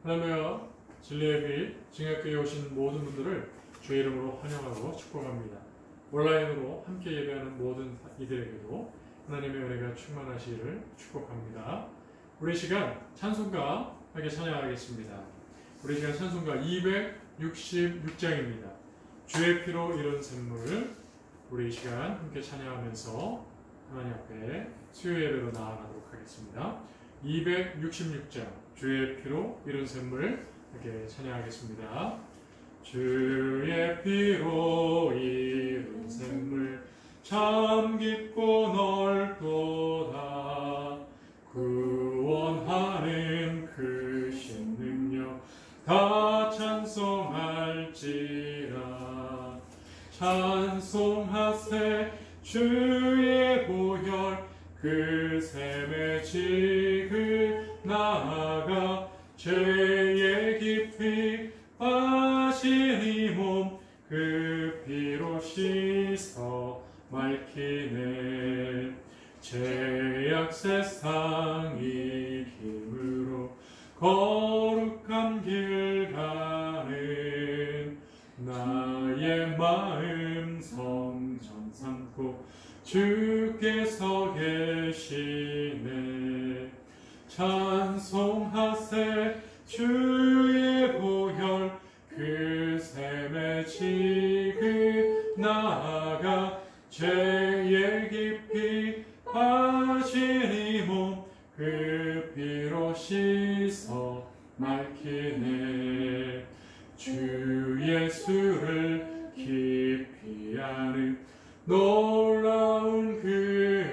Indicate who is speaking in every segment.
Speaker 1: 할렐루야. 진리의 빛 증약교회에 오신 모든 분들을 주의 이름으로 환영하고 축복합니다. 온라인으로 함께 예배하는 모든 이들에게도 하나님의 은혜가 충만하시기를 축복합니다. 우리 시간 찬송가 함께 찬양하겠습니다. 우리 시간 찬송가 266장입니다. 주의 피로 이룬 샘물. 우리 시간 함께 찬양하면서 하나님 앞에 수요 예배로 나아가도록 하겠습니다. 266장 주의 피로 이룬 샘물 이렇게 찬양하겠습니다. 주의 피로 이룬 샘물 참 깊고 넓도다. 구원하는 크신 능력 다 찬송할지라. 찬송하세 주의 보혈 그 샘에 지금 나아가 죄의 깊이 빠진 이 몸 그 피로 씻어 맑히네. 죄악 세상 이김으로 거룩한 길 가는 나의 마음 성전 삼고 주께서 계시네. 찬송하세 주의 보혈 그 샘에 지금 나아가 죄의 깊이 빠진 이 몸 그 피로 씻어 맑히네. 주 예수를 깊이 아는 놀라운 그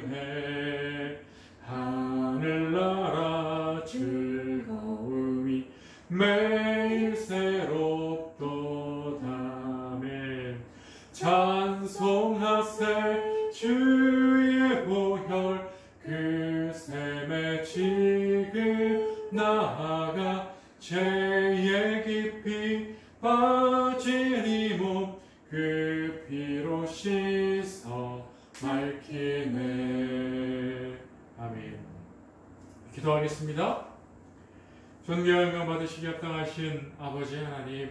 Speaker 1: 은혜 하늘나라 즐거움이 매일 새롭도다. 아멘. 찬송하세 주의 보혈 그 샘에 지금 나아가 죄의 깊이 빠진 이 몸 그 피로 씻어 맑히네. 아멘. 기도하겠습니다. 존귀한 영광 받으시기 합당하신 아버지 하나님,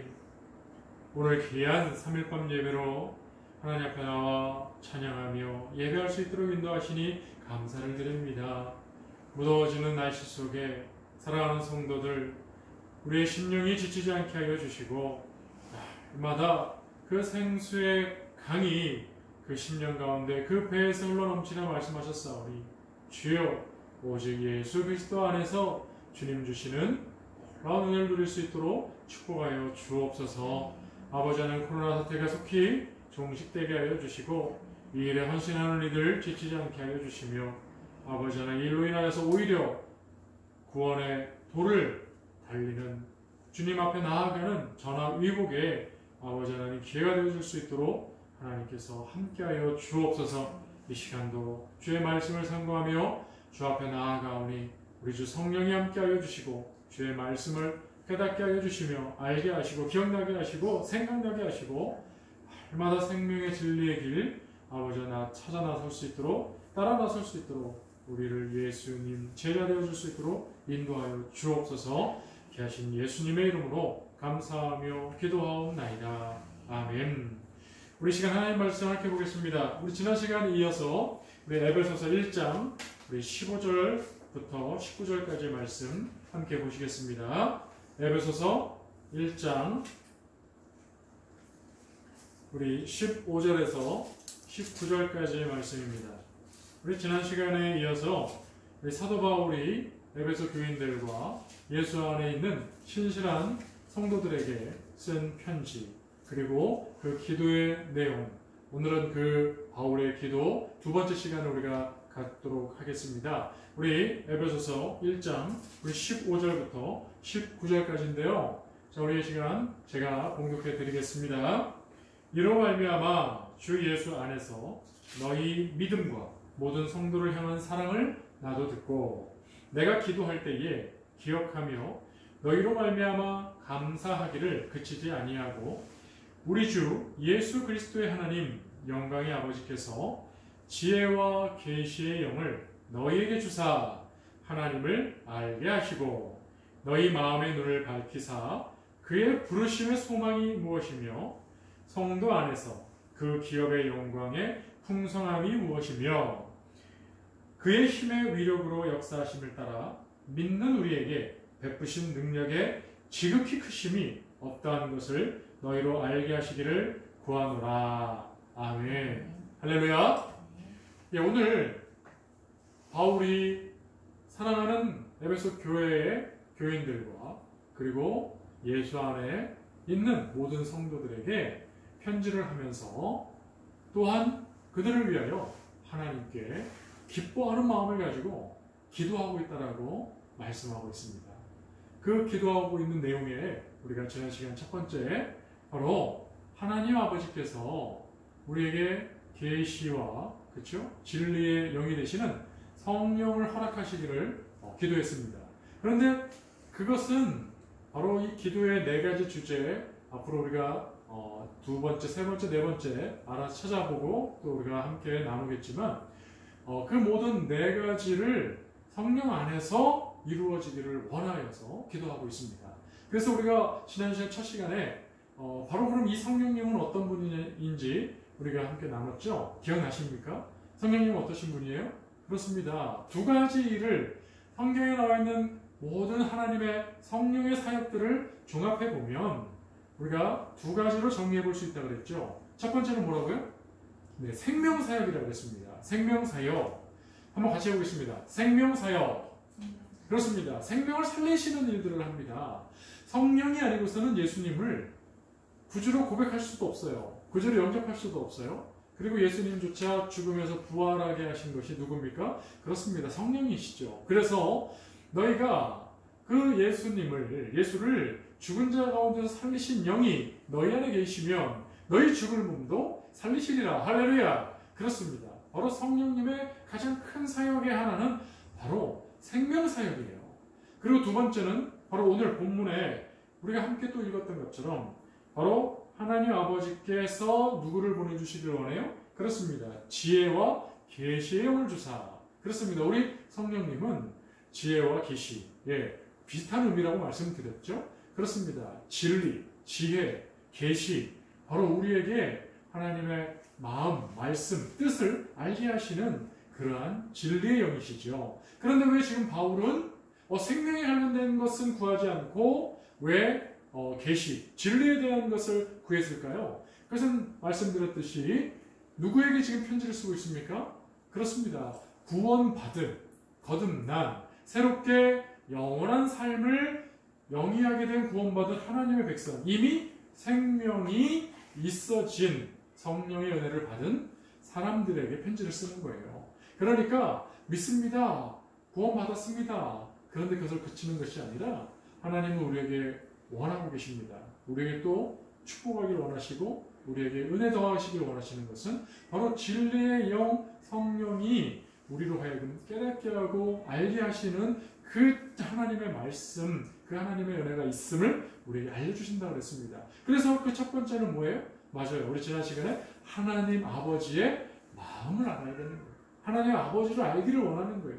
Speaker 1: 오늘 귀한 3일밤 예배로 하나님 앞에 나와 찬양하며 예배할 수 있도록 인도하시니 감사를 드립니다. 무더워지는 날씨 속에 사랑하는 성도들, 우리의 심령이 지치지 않게 하여 주시고 날마다 그 생수의 강이 그 심령 가운데 그 배에서 흘러넘치라 말씀하셨사오니 주여, 오직 예수 그리스도 안에서 주님 주시는 놀라운 은혜를 누릴 수 있도록 축복하여 주옵소서. 아버지 하나님, 코로나 사태가 속히 종식되게 하여 주시고 이 일에 헌신하는 이들 지치지 않게 하여 주시며 아버지 하나님, 일로 인하여서 오히려 구원의 도를 달리는 주님 앞에 나아가는 전화위복에 아버지 하나님 기회가 되어줄 수 있도록 하나님께서 함께하여 주옵소서. 이 시간도 주의 말씀을 상고하며 주 앞에 나아가오니 우리 주 성령이 함께하여 주시고 주의 말씀을 깨닫게 하여 주시며 알게 하시고 기억나게 하시고 생각나게 하시고 날마다 생명의 진리의 길 아버지 하나 찾아 나설 수 있도록 따라 나설 수 있도록 우리를 예수님 제자 되어줄 수 있도록 인도하여 주옵소서. 귀하신 예수님의 이름으로 감사하며 기도하옵나이다. 아멘. 우리 시간 하나님 말씀 함께 보겠습니다. 우리 지난 시간에 이어서 우리 에베소서 1장 우리 15절부터 19절까지의 말씀 함께 보시겠습니다. 에베소서 1장 우리 15절에서 19절까지의 말씀입니다. 우리 지난 시간에 이어서 우리 사도 바울이 에베소 교인들과 예수 안에 있는 신실한 성도들에게 쓴 편지, 그리고 그 기도의 내용, 오늘은 그 바울의 기도 두 번째 시간을 우리가 갖도록 하겠습니다. 우리 에베소서 1장 우리 15절부터 19절까지인데요. 자, 우리의 시간 제가 봉독해 드리겠습니다. 이로 말미암아 주 예수 안에서 너희 믿음과 모든 성도를 향한 사랑을 나도 듣고 내가 기도할 때에 기억하며 너희로 말미암아 감사하기를 그치지 아니하고 우리 주 예수 그리스도의 하나님 영광의 아버지께서 지혜와 계시의 영을 너희에게 주사 하나님을 알게 하시고 너희 마음의 눈을 밝히사 그의 부르심의 소망이 무엇이며 성도 안에서 그 기업의 영광의 풍성함이 무엇이며 그의 힘의 위력으로 역사하심을 따라 믿는 우리에게 베푸신 능력의 지극히 크심이 어떠한 것을 너희로 알게 하시기를 구하노라. 아멘. 할렐루야. 예, 오늘 바울이 사랑하는 에베소 교회의 교인들과 그리고 예수 안에 있는 모든 성도들에게 편지를 하면서 또한 그들을 위하여 하나님께 기뻐하는 마음을 가지고 기도하고 있다라고 말씀하고 있습니다. 그 기도하고 있는 내용에 우리가 지난 시간 첫 번째 바로 하나님 아버지께서 우리에게 계시와 그렇죠? 진리의 영이 되시는 성령을 허락하시기를 기도했습니다. 그런데 그것은 바로 이 기도의 네 가지 주제 앞으로 우리가 두 번째, 세 번째, 네 번째 알아서 찾아보고 또 우리가 함께 나누겠지만 그 모든 네 가지를 성령 안에서 이루어지기를 원하여서 기도하고 있습니다. 그래서 우리가 지난 시간 첫 시간에 바로 그럼 이 성령님은 어떤 분인지 우리가 함께 나눴죠? 기억나십니까? 성령님은 어떠신 분이에요? 그렇습니다. 두 가지 일을 성경에 나와 있는 모든 하나님의 성령의 사역들을 종합해 보면 우리가 두 가지로 정리해 볼 수 있다고 그랬죠. 첫 번째는 뭐라고요? 네, 생명사역이라고 했습니다. 생명사역. 한번 같이 해보겠습니다. 생명사역. 그렇습니다. 생명을 살리시는 일들을 합니다. 성령이 아니고서는 예수님을 구주로 고백할 수도 없어요. 구주로 영접할 수도 없어요. 그리고 예수님조차 죽음에서 부활하게 하신 것이 누굽니까? 그렇습니다. 성령이시죠. 그래서 너희가 그 예수를 죽은 자 가운데서 살리신 영이 너희 안에 계시면 너희 죽을 몸도 살리시리라. 할렐루야. 그렇습니다. 바로 성령님의 가장 큰 사역의 하나는 바로 생명사역이에요. 그리고 두 번째는 바로 오늘 본문에 우리가 함께 또 읽었던 것처럼 바로 하나님 아버지께서 누구를 보내주시길 원해요? 그렇습니다. 지혜와 계시의 영을 주사. 그렇습니다. 우리 성령님은 지혜와 계시, 비슷한 의미라고 말씀드렸죠? 그렇습니다. 진리, 지혜, 계시, 바로 우리에게 하나님의 마음, 말씀, 뜻을 알게 하시는 그러한 진리의 영이시죠. 그런데 왜 지금 바울은 생명에 관련된 것은 구하지 않고 왜 계시, 진리에 대한 것을 구했을까요? 그것은 말씀드렸듯이 누구에게 지금 편지를 쓰고 있습니까? 그렇습니다. 구원받은, 거듭난, 새롭게 영원한 삶을 영위하게 된 구원받은 하나님의 백성, 이미 생명이 있어진 성령의 은혜를 받은 사람들에게 편지를 쓰는 거예요. 그러니까 믿습니다. 구원받았습니다. 그런데 그것을 그치는 것이 아니라 하나님은 우리에게 원하고 계십니다. 우리에게 또 축복하기를 원하시고 우리에게 은혜 더하시기를 원하시는 것은 바로 진리의 영 성령이 우리로 하여금 깨닫게 하고 알게 하시는 그 하나님의 말씀, 그 하나님의 은혜가 있음을 우리에게 알려주신다고 그랬습니다. 그래서 그 첫 번째는 뭐예요? 맞아요. 우리 지난 시간에 하나님 아버지의 마음을 알아야 되는 거예요. 하나님 아버지를 알기를 원하는 거예요.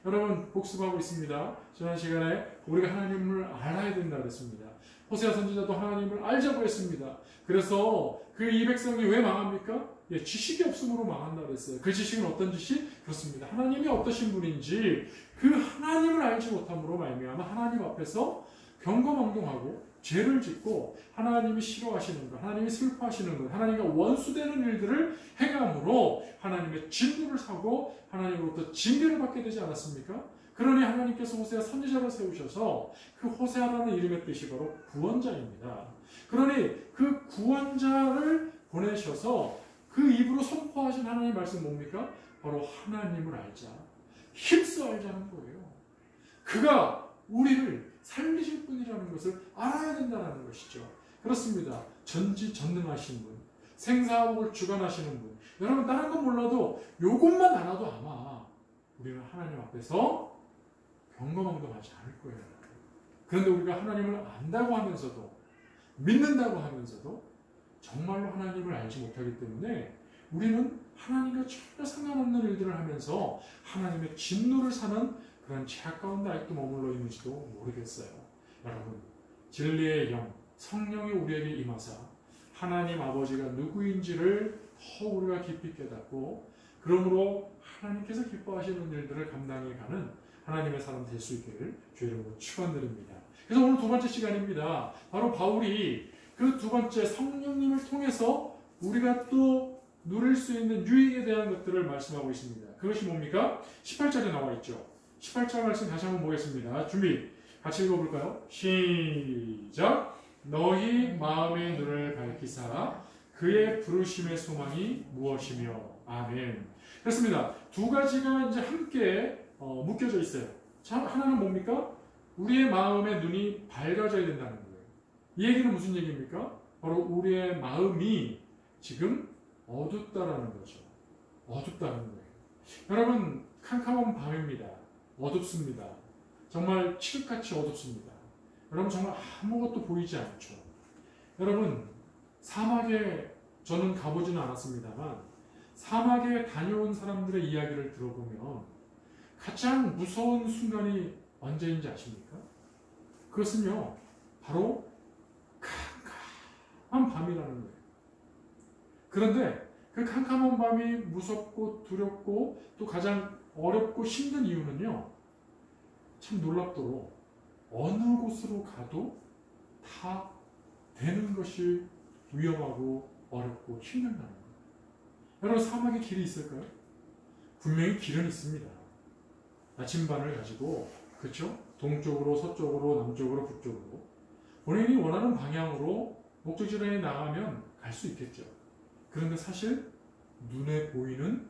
Speaker 1: 여러분 복습하고 있습니다. 지난 시간에 우리가 하나님을 알아야 된다고 그랬습니다. 호세아 선지자도 하나님을 알자고 했습니다. 그래서 그 이 백성이 왜 망합니까? 지식이 없음으로 망한다고 했어요. 그 지식은 어떤 지식? 그렇습니다. 하나님이 어떠신 분인지 그 하나님을 알지 못함으로 말미암아 하나님 앞에서 경거망동하고 죄를 짓고 하나님이 싫어하시는 것, 하나님이 슬퍼하시는 것, 하나님과 원수되는 일들을 행함으로 하나님의 진노를 사고 하나님으로부터 징계를 받게 되지 않았습니까? 그러니 하나님께서 호세아 선지자를 세우셔서 그 호세아라는 이름의 뜻이 바로 구원자입니다. 그러니 그 구원자를 보내셔서 그 입으로 선포하신 하나님의 말씀 뭡니까? 바로 하나님을 알자. 힘써 알자는 거예요. 그가 우리를 살리실 분이라는 것을 알아야 된다는 것이죠. 그렇습니다. 전지전능하신 분, 생사복을 주관하시는 분. 여러분 다른 건 몰라도 이것만 알아도 아마 우리는 하나님 앞에서 경거망동하지 않을 거예요. 그런데 우리가 하나님을 안다고 하면서도 믿는다고 하면서도 정말로 하나님을 알지 못하기 때문에 우리는 하나님과 전혀 상관없는 일들을 하면서 하나님의 진노를 사는 그런 죄악 가운데 아직도 머물러 있는지도 모르겠어요. 여러분, 진리의 영, 성령이 우리에게 임하사 하나님 아버지가 누구인지를 더 우리가 깊이 깨닫고 그러므로 하나님께서 기뻐하시는 일들을 감당해 가는 하나님의 사람 될 수 있기를 주의 이름으로 축원드립니다. 그래서 오늘 두 번째 시간입니다. 바로 바울이 그 두 번째 성령님을 통해서 우리가 또 누릴 수 있는 유익에 대한 것들을 말씀하고 있습니다. 그것이 뭡니까? 18절에 나와 있죠. 18절 말씀 다시 한번 보겠습니다. 준비, 같이 읽어볼까요? 시작! 너희 마음의 눈을 밝히사 그의 부르심의 소망이 무엇이며 아멘. 그렇습니다. 두 가지가 이제 함께 묶여져 있어요. 자, 하나는 뭡니까? 우리의 마음의 눈이 밝아져야 된다는 거예요. 이 얘기는 무슨 얘기입니까? 바로 우리의 마음이 지금 어둡다라는 거죠. 어둡다는 거예요. 여러분, 캄캄한 밤입니다. 어둡습니다. 정말 칠흑같이 어둡습니다. 여러분, 정말 아무것도 보이지 않죠. 여러분, 사막에 저는 가보지는 않았습니다만 사막에 다녀온 사람들의 이야기를 들어보면 가장 무서운 순간이 언제인지 아십니까? 그것은요, 바로 캄캄한 밤이라는 거예요. 그런데 그 캄캄한 밤이 무섭고 두렵고 또 가장 어렵고 힘든 이유는요, 참 놀랍도록 어느 곳으로 가도 다 되는 것이 위험하고 어렵고 힘든다는 거예요. 여러분, 사막에 길이 있을까요? 분명히 길은 있습니다. 나침반을 가지고, 그렇죠? 동쪽으로, 서쪽으로, 남쪽으로, 북쪽으로 본인이 원하는 방향으로 목적지에 나가면 갈 수 있겠죠. 그런데 사실 눈에 보이는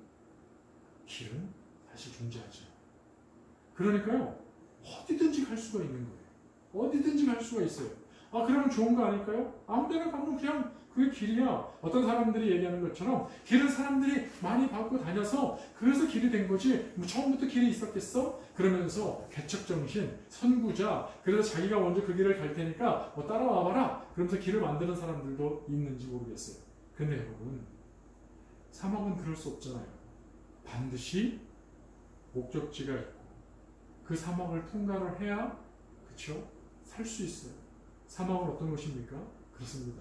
Speaker 1: 길은 사실 존재하죠. 그러니까요, 어디든지 갈 수가 있는 거예요. 어디든지 갈 수가 있어요. 아, 그러면 좋은 거 아닐까요? 아무 데나 가면 그냥 그게 길이야. 어떤 사람들이 얘기하는 것처럼 길은 사람들이 많이 밟고 다녀서 그래서 길이 된 거지 뭐 처음부터 길이 있었겠어? 그러면서 개척정신, 선구자, 그래서 자기가 먼저 그 길을 갈 테니까 뭐 따라와 봐라, 그러면서 길을 만드는 사람들도 있는지 모르겠어요. 근데 여러분, 사막은 그럴 수 없잖아요. 반드시 목적지가 있고 그 사막을 통과를 해야, 그렇죠? 살 수 있어요. 사막은 어떤 곳입니까? 그렇습니다.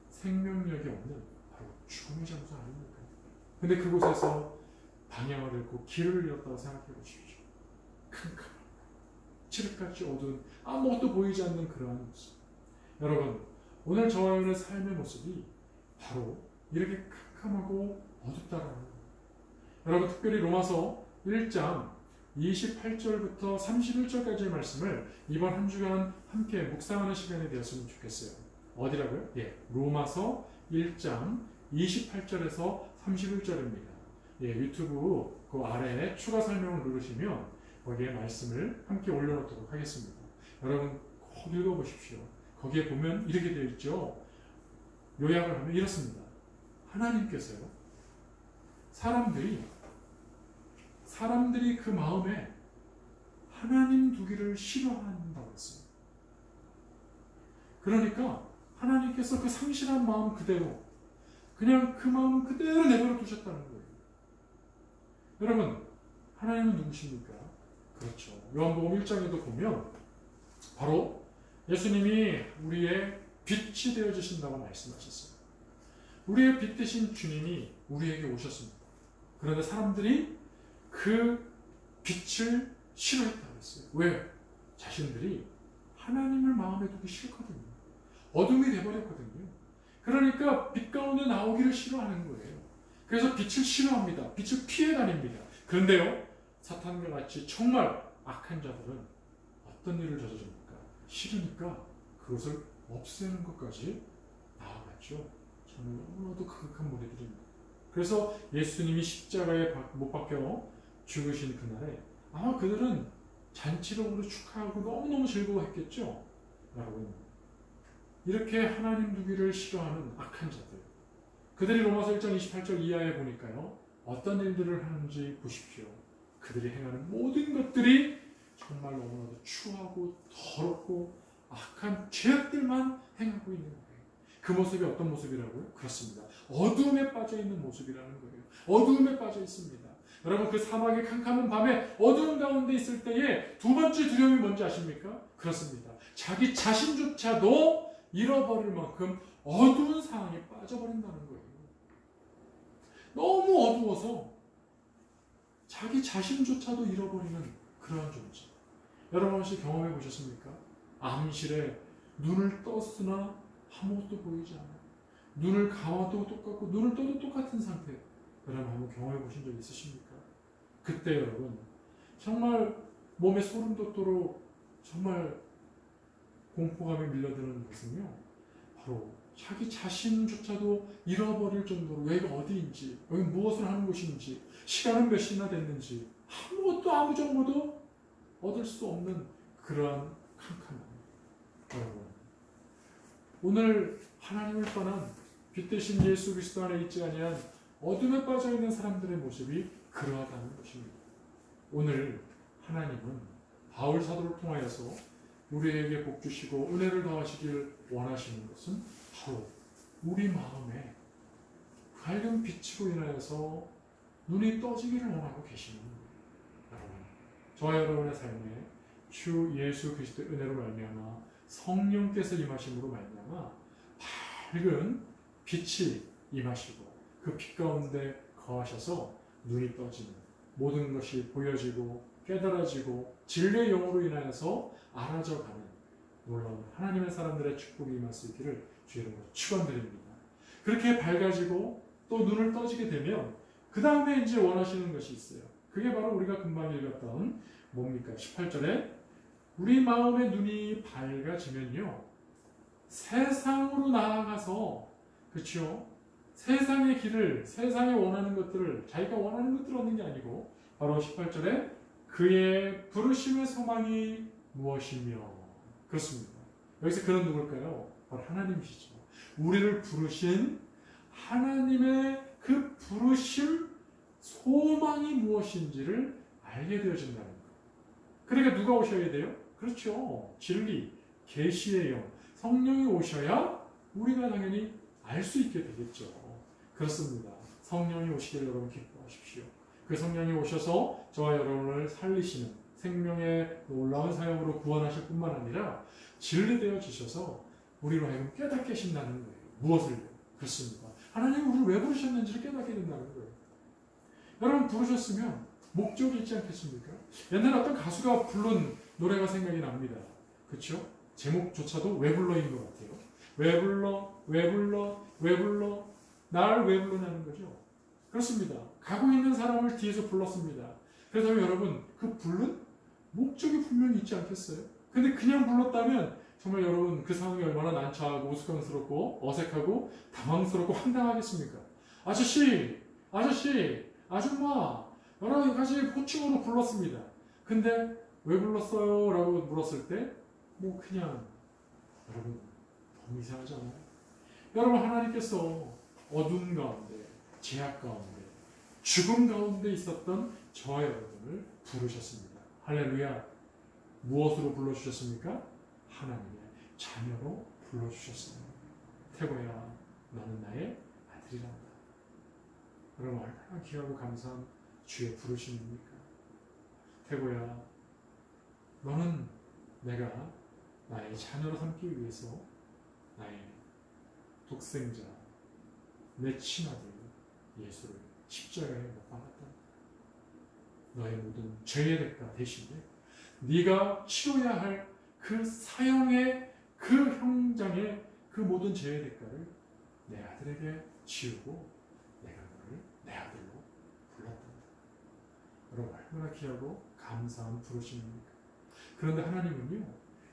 Speaker 1: 생명력이 없는 바로 죽음의 장소 아닙니까? 근데 그곳에서 방향을 잃고 길을 잃었다고 생각해 보십시오. 캄캄한, 칠흑같이 어두운, 아무것도 보이지 않는 그러한 모습. 여러분, 오늘 저와 여러분의 삶의 모습이 바로 이렇게 캄캄하고 어둡다라는 거예요. 여러분, 특별히 로마서 1장 28절부터 31절까지의 말씀을 이번 한 주간 함께 묵상하는 시간이 되었으면 좋겠어요. 어디라고요? 예, 로마서 1장 28절에서 31절입니다. 예, 유튜브 그 아래에 추가 설명을 누르시면 거기에 말씀을 함께 올려놓도록 하겠습니다. 여러분 꼭 읽어보십시오. 거기에 보면 이렇게 되어 있죠. 요약을 하면 이렇습니다. 하나님께서요, 사람들이 그 마음에 하나님 두기를 싫어한다고 했습니다. 그러니까 하나님께서 그 상실한 마음 그대로 그냥 그 마음 그대로 내버려 두셨다는 거예요. 여러분, 하나님은 누구십니까? 그렇죠. 요한복음 1장에도 보면 바로 예수님이 우리의 빛이 되어주신다고 말씀하셨어요. 우리의 빛 되신 주님이 우리에게 오셨습니다. 그런데 사람들이 그 빛을 싫어했다고 했어요. 왜? 자신들이 하나님을 마음에 두기 싫거든요. 어둠이 되어버렸거든요. 그러니까 빛 가운데 나오기를 싫어하는 거예요. 그래서 빛을 싫어합니다. 빛을 피해 다닙니다. 그런데요, 사탄과 같이 정말 악한 자들은 어떤 일을 저지릅니까? 싫으니까 그것을 없애는 것까지 나아갔죠. 저는 너무나도 극악한 무리들입니다. 그래서 예수님이 십자가에 못 박혀 죽으신 그날에 아마 그들은 잔치로 축하하고 너무너무 즐거워했겠죠. 여러분, 이렇게 하나님 두기를 싫어하는 악한 자들, 그들이 로마서 1장 28절 이하에 보니까요, 어떤 일들을 하는지 보십시오. 그들이 행하는 모든 것들이 정말 너무나도 추하고 더럽고 악한 죄악들만 행하고 있는 거예요. 그 모습이 어떤 모습이라고요? 그렇습니다. 어두움에 빠져 있는 모습이라는 거예요. 어두움에 빠져 있습니다. 여러분, 그 사막의 캄캄한 밤에 어두운 가운데 있을 때에 두 번째 두려움이 뭔지 아십니까? 그렇습니다. 자기 자신조차도 잃어버릴 만큼 어두운 상황에 빠져버린다는 거예요. 너무 어두워서 자기 자신조차도 잃어버리는 그러한 존재. 여러분 혹시 경험해 보셨습니까? 암실에 눈을 떴으나 아무것도 보이지 않아요. 눈을 감아도 똑같고 눈을 떠도 똑같은 상태. 여러분 한번 경험해 보신 적 있으십니까? 그때 여러분 정말 몸에 소름 돋도록 정말 공포감에 밀려드는 것은요, 바로 자기 자신조차도 잃어버릴 정도로 여기가 어디인지, 여기 무엇을 하는 곳인지, 시간은 몇 시나 됐는지 아무것도 아무 정보도 얻을 수 없는 그러한 캄캄함. 여러분, 오늘 하나님을 떠난 빛 대신 예수 그리스도 안에 있지 아니한 어둠에 빠져 있는 사람들의 모습이 그러하다는 것입니다. 오늘 하나님은 바울 사도를 통하여서 우리에게 복 주시고 은혜를 더하시길 원하시는 것은 바로 우리 마음에 밝은 빛으로 인하여서 눈이 떠지기를 원하고 계시는 거예요. 여러분, 저와 여러분의 삶에 주 예수 그리스도의 은혜로 말미암아 성령께서 임하심으로 말미암아 밝은 빛이 임하시고 그 빛 가운데 거하셔서 눈이 떠지는, 모든 것이 보여지고 깨달아지고 진리의 영으로 인하여서 알아져가는 놀라운 하나님의 사람들의 축복이 임할 수 있기를 주의 이름으로 축원드립니다. 그렇게 밝아지고 또 눈을 떠지게 되면 그 다음에 이제 원하시는 것이 있어요. 그게 바로 우리가 금방 읽었던 뭡니까? 18절에 우리 마음의 눈이 밝아지면요, 세상으로 나아가서, 그렇죠? 세상의 길을, 세상에 원하는 것들을, 자기가 원하는 것들을 얻는 게 아니고 바로 18절에 그의 부르심의 소망이 무엇이며, 그렇습니다. 여기서 그는 누굴까요? 바로 하나님이시죠. 우리를 부르신 하나님의 그 부르심 소망이 무엇인지를 알게 되어진다는 거예요. 그러니까 누가 오셔야 돼요? 그렇죠. 진리, 계시의 영, 성령이 오셔야 우리가 당연히 알 수 있게 되겠죠. 그렇습니다. 성령이 오시기를 여러분 기뻐하십시오. 그 성령이 오셔서 저와 여러분을 살리시는 생명의 놀라운 사역으로 구원하실 뿐만 아니라 진리되어 주셔서 우리로 하여금 깨닫게 하신다는 거예요. 무엇을요? 그렇습니다. 하나님이 우리를 왜 부르셨는지를 깨닫게 된다는 거예요. 여러분 부르셨으면 목적이 있지 않겠습니까? 옛날에 어떤 가수가 부른 노래가 생각이 납니다. 그렇죠? 제목조차도 왜 불러인 것 같아요. 왜 불러, 왜 불러, 왜 불러, 날 왜 부르냐는 거죠. 그렇습니다. 가고 있는 사람을 뒤에서 불렀습니다. 그래서 여러분 그 부른 목적이 분명히 있지 않겠어요? 근데 그냥 불렀다면 정말 여러분 그 상황이 얼마나 난처하고 우스꽝스럽고 어색하고 당황스럽고 황당하겠습니까? 아저씨, 아저씨, 아줌마, 여러 가지 호칭으로 불렀습니다. 근데 왜 불렀어요? 라고 물었을 때 뭐 그냥 여러분 너무 이상하잖아요. 여러분 하나님께서 어둠 가운데, 제약 가운데, 죽음 가운데 있었던 저와 여러분을 부르셨습니다. 할렐루야. 무엇으로 불러주셨습니까? 하나님의 자녀로 불러주셨습니다. 태고야, 너는 나의 아들이란다. 여러분 얼마나 귀하고 감사한 주의 부르심입니까? 태고야, 너는 내가 나의 자녀로 삼기 위해서 나의 독생자, 내 친아들 예수를 십자가에 못 박았다. 너의 모든 죄의 대가 대신에 네가 치러야 할 그 사형의 그 형장의 그 모든 죄의 대가를 내 아들에게 지우고 내가 너를 내 아들로 불렀다. 여러분 얼마나 귀하고 감사한 부르심입니까? 그런데 하나님은요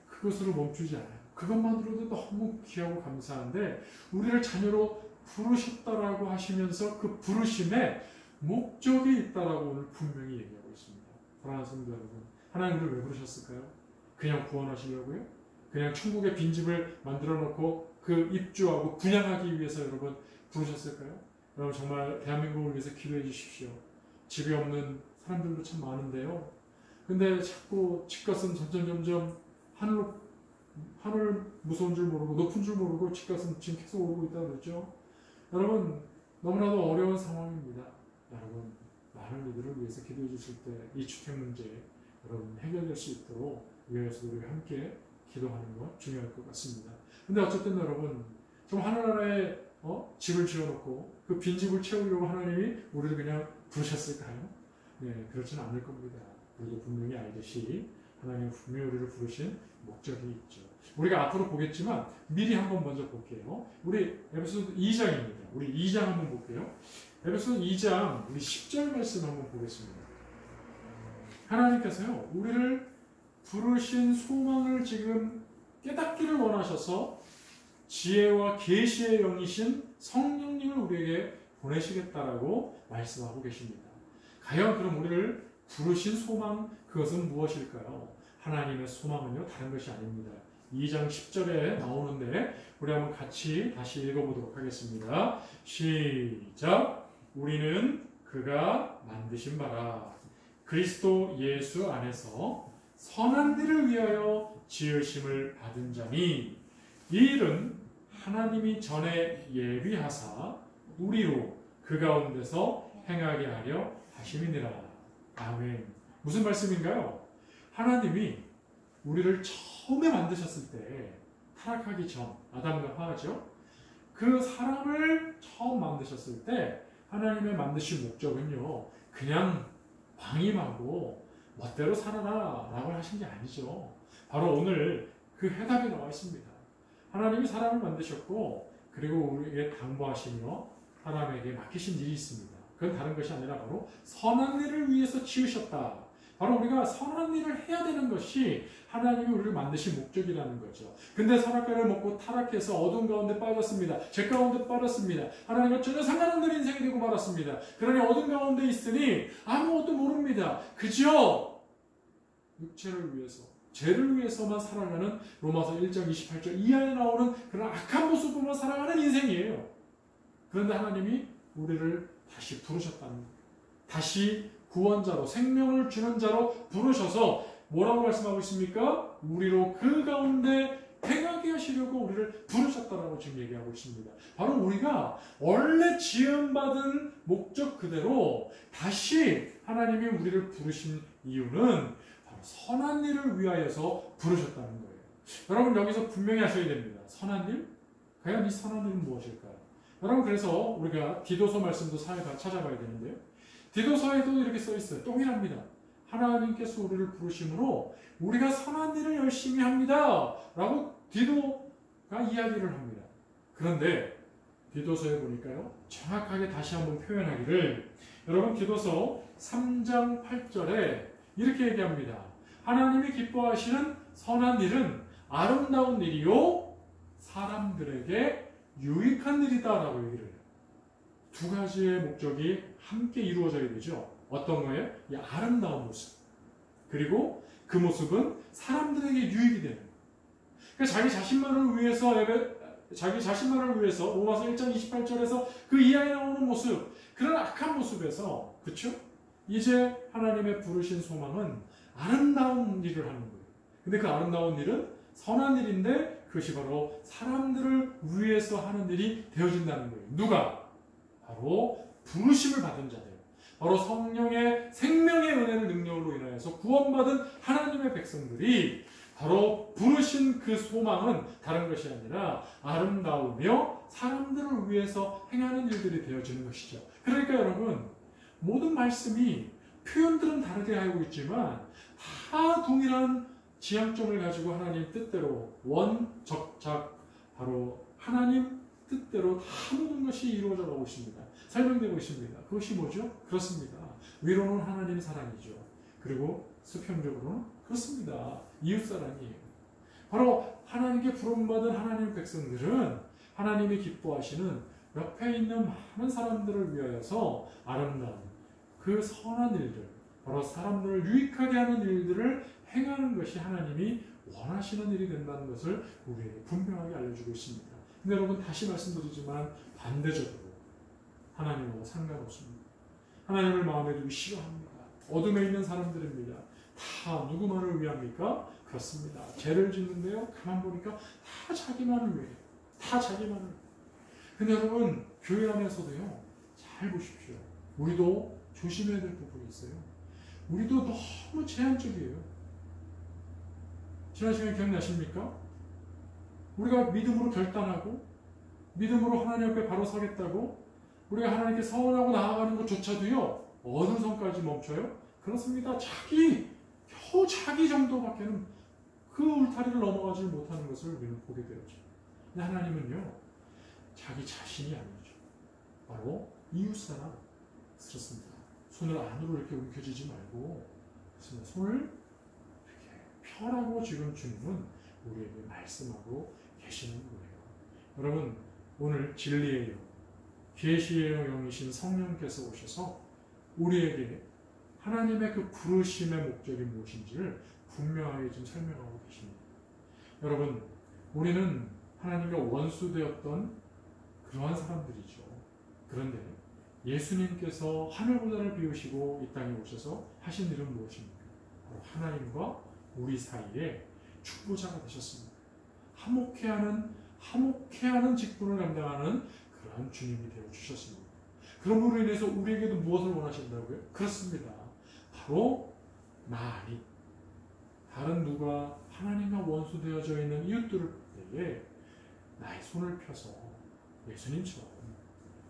Speaker 1: 그것으로 멈추지 않아요. 그것만으로도 너무 귀하고 감사한데 우리를 자녀로 부르셨다라고 하시면서 그 부르심에 목적이 있다라고 오늘 분명히 얘기하고 있습니다. 사랑하는 성도 여러분, 하나님 우리를 왜 부르셨을까요? 그냥 구원하시려고요? 그냥 천국의 빈집을 만들어 놓고 그 입주하고 분양하기 위해서 여러분 부르셨을까요? 여러분 정말 대한민국을 위해서 기도해 주십시오. 집이 없는 사람들도 참 많은데요. 근데 자꾸 집값은 점점 하늘 무서운 줄 모르고 높은 줄 모르고 집값은 지금 계속 오르고 있다고 그러죠. 여러분 너무나도 어려운 상황입니다. 여러분 많은 이들을 위해서 기도해 주실 때 이 주택 문제 여러분 해결될 수 있도록 위에서 우리가 함께 기도하는 거 중요할 것 같습니다. 근데 어쨌든 여러분, 좀 하늘나라에 집을 지어놓고 그 빈집을 채우려고 하나님이 우리를 그냥 부르셨을까요? 네, 그렇지는 않을 겁니다. 우리도 분명히 알듯이 하나님은 분명히 우리를 부르신 목적이 있죠. 우리가 앞으로 보겠지만 미리 한번 먼저 볼게요. 우리 에베소서 2장입니다. 우리 2장 한번 볼게요. 에베소서 2장 우리 10절 말씀 한번 보겠습니다. 하나님께서요, 우리를 부르신 소망을 지금 깨닫기를 원하셔서 지혜와 계시의 영이신 성령님을 우리에게 보내시겠다라고 말씀하고 계십니다. 과연 그럼 우리를 부르신 소망, 그것은 무엇일까요? 하나님의 소망은요, 다른 것이 아닙니다. 2장 10절에 나오는데 우리 한번 같이 다시 읽어보도록 하겠습니다. 시작! 우리는 그가 만드신 바라 그리스도 예수 안에서 선한 일을 위하여 지으심을 받은 자니 이 일은 하나님이 전에 예비하사 우리로 그 가운데서 행하게 하려 하심이니라. 아멘. 무슨 말씀인가요? 하나님이 우리를 처음에 만드셨을 때, 타락하기 전, 아담과 하와죠. 그 사람을 처음 만드셨을 때 하나님의 만드신 목적은요, 그냥 방임하고 멋대로 살아라 라고 하신 게 아니죠. 바로 오늘 그 해답이 나와 있습니다. 하나님이 사람을 만드셨고, 그리고 우리에게 당부하시며 사람에게 맡기신 일이 있습니다. 그건 다른 것이 아니라 바로 선한 일을 위해서 지으셨다. 바로 우리가 선한 일을 해야 되는 것이 하나님이 우리를 만드신 목적이라는 거죠. 근데 선악과를 먹고 타락해서 어둠 가운데 빠졌습니다. 죄 가운데 빠졌습니다. 하나님과 전혀 상관없는 인생이 되고 말았습니다. 그러니 어둠 가운데 있으니 아무것도 모릅니다. 그저 육체를 위해서, 죄를 위해서만 살아가는 로마서 1장 28절 이하에 나오는 그런 악한 모습으로만 살아가는 인생이에요. 그런데 하나님이 우리를 다시 부르셨다는 거예요. 다시 구원자로, 생명을 주는 자로 부르셔서 뭐라고 말씀하고 있습니까? 우리로 그 가운데 행하게 하시려고 우리를 부르셨다라고 지금 얘기하고 있습니다. 바로 우리가 원래 지음받은 목적 그대로 다시 하나님이 우리를 부르신 이유는 바로 선한 일을 위하여서 부르셨다는 거예요. 여러분, 여기서 분명히 하셔야 됩니다. 선한 일? 과연 이 선한 일은 무엇일까요? 여러분, 그래서 우리가 디도서 말씀도 찾아봐야 되는데요. 디도서에도 이렇게 써 있어요. 동일합니다. 하나님께서 우리를 부르심으로 우리가 선한 일을 열심히 합니다 라고 디도가 이야기를 합니다. 그런데 디도서에 보니까요, 정확하게 다시 한번 표현하기를, 여러분 디도서 3장 8절에 이렇게 얘기합니다. 하나님이 기뻐하시는 선한 일은 아름다운 일이요 사람들에게 유익한 일이다 라고 얘기를 해요. 두 가지의 목적이 함께 이루어져야 되죠. 어떤 거예요? 이 아름다운 모습, 그리고 그 모습은 사람들에게 유익이 되는 거예요. 그러니까 자기 자신만을 위해서 로마서 1장 28절에서 그 이하에 나오는 모습, 그런 악한 모습에서, 그렇죠? 이제 하나님의 부르신 소망은 아름다운 일을 하는 거예요. 근데 그 아름다운 일은 선한 일인데 그것이 바로 사람들을 위해서 하는 일이 되어진다는 거예요. 누가? 바로 부르심을 받은 자들, 바로 성령의 생명의 은혜를 능력으로 인하여서 구원받은 하나님의 백성들이 바로 부르신 그 소망은 다른 것이 아니라 아름다우며 사람들을 위해서 행하는 일들이 되어지는 것이죠. 그러니까 여러분, 모든 말씀이 표현들은 다르게 하고 있지만 다 동일한 지향점을 가지고 하나님 뜻대로 원적작, 바로 하나님 뜻대로 다 모든 것이 이루어져 가고 있습니다. 설명되고 있습니다. 그것이 뭐죠? 그렇습니다. 위로는 하나님 사랑이죠. 그리고 수평적으로는 그렇습니다. 이웃사랑이에요. 바로 하나님께 부름받은 하나님의 백성들은 하나님이 기뻐하시는 옆에 있는 많은 사람들을 위하여서 아름다운 그 선한 일들, 바로 사람들을 유익하게 하는 일들을 행하는 것이 하나님이 원하시는 일이 된다는 것을 우리에게 분명하게 알려주고 있습니다. 근데 여러분, 다시 말씀드리지만 반대적으로 하나님과 상관없습니다. 하나님을 마음에 두기 싫어합니다. 어둠에 있는 사람들입니다. 다 누구만을 위합니까? 그렇습니다. 죄를 짓는데요, 가만 보니까 다 자기만을 위해요. 다 자기만을 위해요. 근데 여러분, 교회 안에서도요, 잘 보십시오. 우리도 조심해야 될 부분이 있어요. 우리도 너무 제한적이에요. 지난 시간에 기억나십니까? 우리가 믿음으로 결단하고 믿음으로 하나님 앞에 바로 서겠다고 우리가 하나님께 서원하고 나아가는 것조차도요, 어느 선까지 멈춰요? 그렇습니다. 겨우 자기 정도밖에는 그 울타리를 넘어가지 못하는 것을 우리는 보게 되었죠. 근데 하나님은요, 자기 자신이 아니죠. 바로 이웃사람. 그렇습니다. 손을 안으로 이렇게 움켜쥐지 말고, 손을 이렇게 펴라고 지금 주님은 우리에게 말씀하고 계시는 거예요. 여러분, 오늘 진리의 영, 계시의 영이신 성령께서 오셔서 우리에게 하나님의 그 부르심의 목적이 무엇인지를 분명하게 좀 설명하고 계십니다. 여러분, 우리는 하나님과 원수되었던 그러한 사람들이죠. 그런데 예수님께서 하늘보다를 비우시고 이 땅에 오셔서 하신 일은 무엇입니까? 바로 하나님과 우리 사이에 축보자가 되셨습니다. 화목해하는 직분을 감당하는 그러한 주님이 되어 주셨습니다. 그러므로 인해서 우리에게도 무엇을 원하신다고요? 그렇습니다. 바로 나 아니 다른 누가 하나님과 원수되어져 있는 이웃들을 볼 때에 나의 손을 펴서 예수님처럼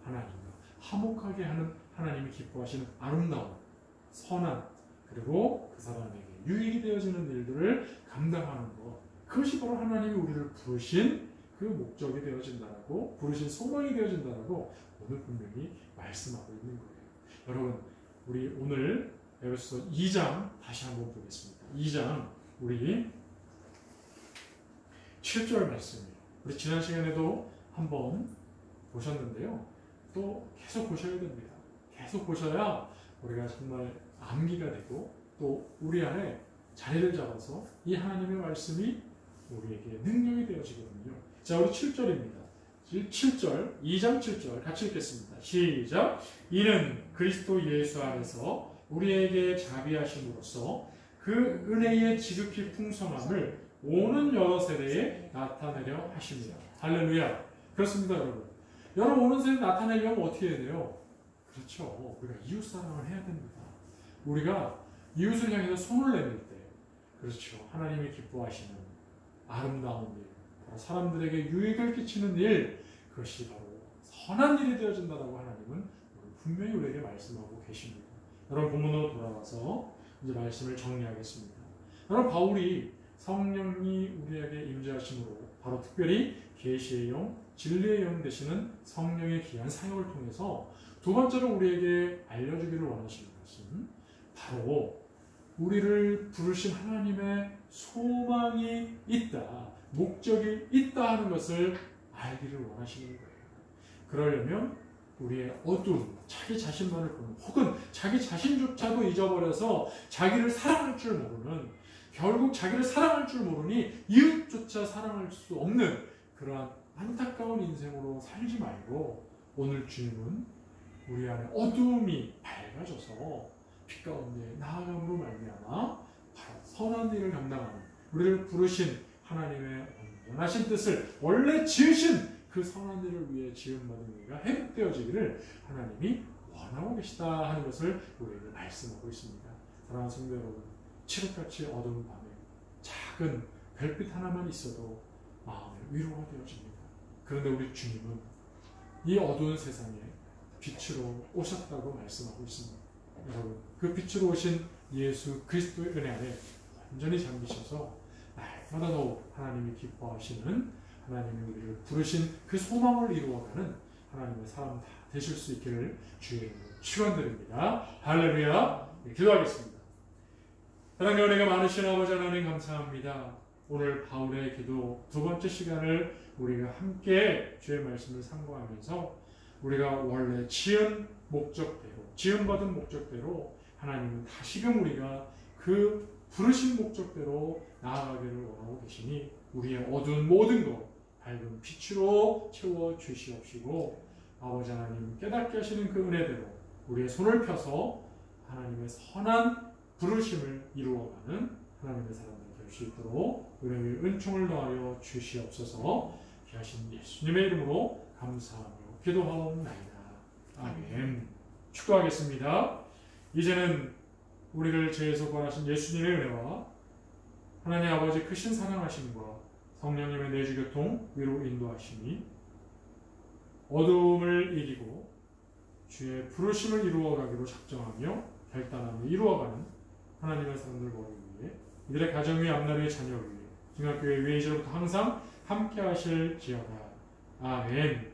Speaker 1: 하나님과 화목하게 하는 하나님이 기뻐하시는 아름다운 선한 그리고 그 사람에게 유익이 되어지는 일들을 감당하는 것, 그것이 바로 하나님이 우리를 부르신 그 목적이 되어진다라고, 부르신 소망이 되어진다라고 오늘 분명히 말씀하고 있는 거예요. 여러분, 우리 오늘 에베소서 2장 다시 한번 보겠습니다. 2장 우리 7절 말씀이에요. 우리 지난 시간에도 한번 보셨는데요. 또 계속 보셔야 됩니다. 계속 보셔야 우리가 정말 암기가 되고 또 우리 안에 자리를 잡아서 이 하나님의 말씀이 우리에게 능력이 되어지거든요. 자, 우리 7절입니다. 7절, 2장 7절 같이 읽겠습니다. 시작! 이는 그리스도 예수 안에서 우리에게 자비하심으로써 그 은혜의 지극히 풍성함을 오는 여러 세대에 나타내려 하십니다. 할렐루야! 그렇습니다, 여러분. 여러분, 오는 세대에 나타내려면 어떻게 해야 돼요? 그렇죠. 우리가 이웃사랑을 해야 됩니다. 우리가 이웃을 향해서 손을 내밀 때, 그렇죠. 하나님이 기뻐하시는 아름다운 일, 사람들에게 유익을 끼치는 일, 그것이 바로 선한 일이 되어진다라고 하나님은 분명히 우리에게 말씀하고 계십니다. 여러분, 본문으로 돌아와서 이제 말씀을 정리하겠습니다. 여러분, 바울이 성령이 우리에게 임재하심으로 바로 특별히 계시의 영, 진리의 영 되시는 성령의 귀한 사역을 통해서 두 번째로 우리에게 알려주기를 원하시는 것은 바로 우리를 부르신 하나님의 소망이 있다, 목적이 있다 하는 것을 알기를 원하시는 거예요. 그러려면 우리의 어두운 자기 자신만을 보는, 혹은 자기 자신조차도 잊어버려서 자기를 사랑할 줄 모르는, 결국 자기를 사랑할 줄 모르니 이웃조차 사랑할 수 없는 그러한 안타까운 인생으로 살지 말고, 오늘 주님은 우리 안에 어두움이 밝아져서 빛 가운데 나아감으로 말미암아 바로 선한 일을 감당하는, 우리를 부르신 하나님의 원하신 뜻을, 원래 지으신 그 선한 일을 위해 지음받은 우리가 회복되어지기를 하나님이 원하고 계시다 하는 것을 우리에게 말씀하고 있습니다. 사랑하는 성도 여러분, 칠흑같이 어두운 밤에 작은 별빛 하나만 있어도 마음에 위로가 되어집니다. 그런데 우리 주님은 이 어두운 세상에 빛으로 오셨다고 말씀하고 있습니다. 여러분, 그 빛으로 오신 예수 그리스도의 은혜 안에 완전히 잠기셔서 날마다 더욱 하나님이 기뻐하시는, 하나님이 우리를 부르신 그 소망을 이루어가는 하나님의 사람 다 되실 수 있기를 주의 이름으로 축원드립니다. 할렐루야. 기도하겠습니다. 사랑의 은혜가 많으신 아버지 하나님 감사합니다. 오늘 바울의 기도 두 번째 시간을 우리가 함께 주의 말씀을 상고하면서 우리가 원래 지은 목적대로, 지음받은 목적대로 하나님은 다시금 우리가 그 부르신 목적대로 나아가기를 원하고 계시니 우리의 어두운 모든 것 밝은 빛으로 채워 주시옵시고, 아버지 하나님 깨닫게 하시는 그 은혜대로 우리의 손을 펴서 하나님의 선한 부르심을 이루어가는 하나님의 사람들 될 수 있도록 은혜의 은총을 더하여 주시옵소서. 귀하신 예수님의 이름으로 감사하며 기도하옵나이다. 아멘. 축도하겠습니다. 이제는 우리를 죄에서 구원하신 예수님의 은혜와 하나님 아버지 크신 사랑하심과 성령님의 내주교통 위로 인도하심이 어둠을 이기고 주의 부르심을 이루어가기로 작정하며 결단하며 이루어가는 하나님의 사람들 모두를 위해 이들의 가정 위에 앞나라의 자녀를 위해 중학교회 위에 이제부터 항상 함께 하실지어다. 아멘.